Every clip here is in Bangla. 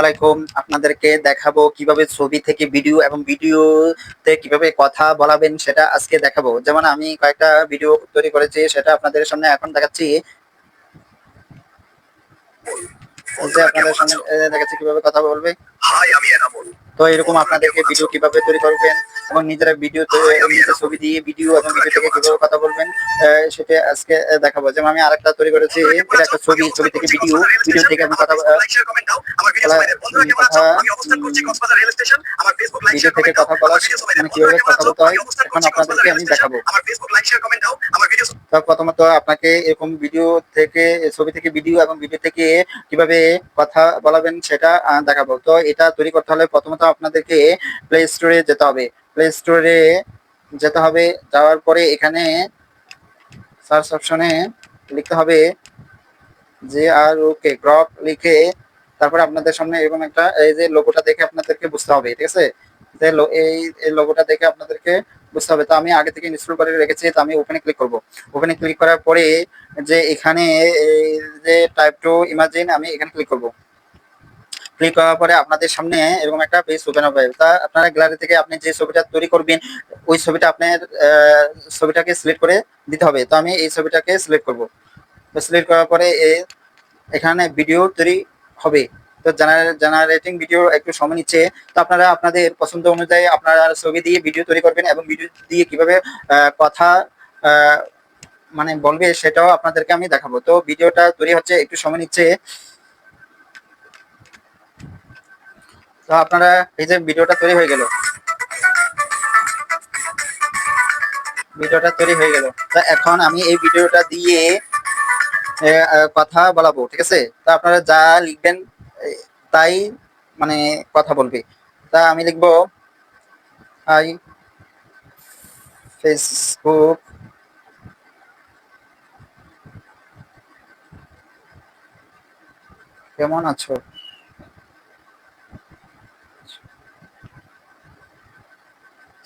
আলাইকুম, আপনাদেরকে দেখাবো কিভাবে ছবি থেকে ভিডিও এবং ভিডিওতে কিভাবে কথা বলাবেন সেটা আজকে দেখাবো। যেমন আমি কয়েকটা ভিডিও তৈরি করেছি সেটা আপনাদের সামনে এখন দেখাচ্ছি। আপনাদের সামনে দেখাচ্ছি কিভাবে কথা বলবে। তো এরকম আপনাদেরকে ভিডিও কিভাবে তৈরি করবেন এবং নিজেরা ভিডিও নিজের ছবি দিয়ে ভিডিও এবং ভিডিও থেকে কিভাবে কথা বলবেন সেটা আজকে দেখাবো। যেমন আমি আরেকটা তৈরি করেছি, এটা একটা ছবি থেকে ভিডিও, ভিডিও থেকে আমি কথা ভিডিও থেকে কথা বলা মানে কিভাবে কথা বলতে হয় এখন আপনাদেরকে আমি দেখাবো। তো প্রথমত আপনাকে এরকম ভিডিও থেকে ছবি থেকে ভিডিও এবং ভিডিও থেকে কিভাবে কথা বলাবেন সেটা দেখাবো। তো এটা তৈরি করতে হলে প্রথমত আপনাদেরকে প্লে স্টোরে যেতে হবে। প্লে স্টোরে যেতে হবে, যাওয়ার পরে এখানে সার্চ অপশনে লিখতে হবে GROK গ্রক লিখে তারপরে আপনাদের সামনে এরকম একটা এই যে লোগোটা দেখে আপনাদেরকে বুঝতে হবে, ঠিক আছে? এই লোগোটা দেখে আপনাদেরকে বুঝতে হবে। তো আমি আগে থেকে ইনস্টল করে রেখেছি, তো আমি ওখানে ক্লিক করব। ওখানে ক্লিক করার পরে যে এখানে এই যে টাইপ টু ইমাজিন, আমি এখানে ক্লিক করব। ক্লিক করার পরে আপনাদের সামনে এরকম একটা পেজ ওপেন হবে। তা আপনারা গ্যালারি থেকে আপনি যে ছবিটা তৈরি করবেন ওই ছবিটা আপনার ছবিটাকে সিলেক্ট করে দিতে হবে। তো আমি এই ছবিটাকে সিলেক্ট করব। তো সিলেক্ট করার পরে এখানে ভিডিও তৈরি হবে। তো জেনারেটিং ভিডিও একটু সময় নিচ্ছে। তো আপনারা আপনাদের পছন্দ অনুযায়ী আপনারা ছবি দিয়ে ভিডিও তৈরি করবেন এবং ভিডিও দিয়ে কিভাবে কথা মানে বলবে সেটাও আপনাদেরকে আমি দেখাবো। তো ভিডিওটা তৈরি হচ্ছে, একটু সময় নিচ্ছে। তো আপনারা এই যে ভিডিওটা তৈরি হয়ে গেল, ভিডিওটা তৈরি হয়ে গেল। তো এখন আমি এই ভিডিওটা দিয়ে কথা বলাবো, ঠিক আছে? তা আপনারা যা লিখবেন তাই মানে কথা বলবে। তা আমি লিখবো হাই ফেসবুক কেমন আছো।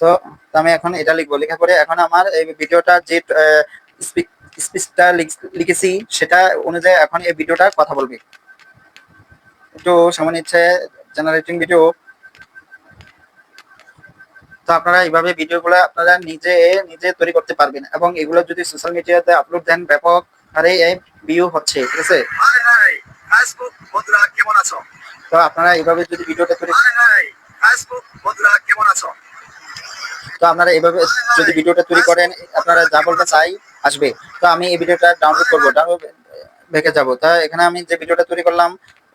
তো আমি এখন এটা লিখবো, লেখা পরে এখন আমার এই ভিডিওটা যে স্পিচটা লিখেছি সেটা অনুযায়ী এখন এই ভিডিওটা কথা বলবে। একটু সামনে ইচ্ছে জেনারেটিং ভিডিও। তো আপনারা এইভাবে ভিডিওগুলো আপনারা নিজে নিজে তৈরি করতে পারবেন এবং এগুলো যদি সোশ্যাল মিডিয়াতে আপলোড দেন ব্যাপক হারে ভিউ হচ্ছে, ঠিক আছে? তো আপনারা এইভাবে যদি ভিডিওটা তৈরি তো আপনারা এইভাবে যদি ভিডিওটা তৈরি করেন আপনারা যা বলতে চাই আসবে। তো আমি এই ভিডিওটা ডাউনলোড করবো, ডাউনলোড দেখে যাবো। তা এখানে আমি যে ভিডিওটা তৈরি করলাম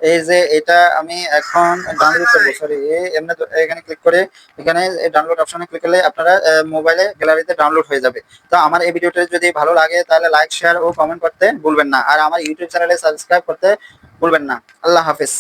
এই যে এটা আমি এখন ডাউনলোড করবো, সরি এমনি এখানে ক্লিক করে এখানে ডাউনলোড অপশনে ক্লিক করলে আপনারা মোবাইলে গ্যালারিতে ডাউনলোড হয়ে যাবে। তো আমার এই ভিডিওটা যদি ভালো লাগে তাহলে লাইক শেয়ার ও কমেন্ট করতে ভুলবেন না, আর আমার ইউটিউব চ্যানেলে সাবস্ক্রাইব করতে ভুলবেন না। আল্লাহ হাফেজ।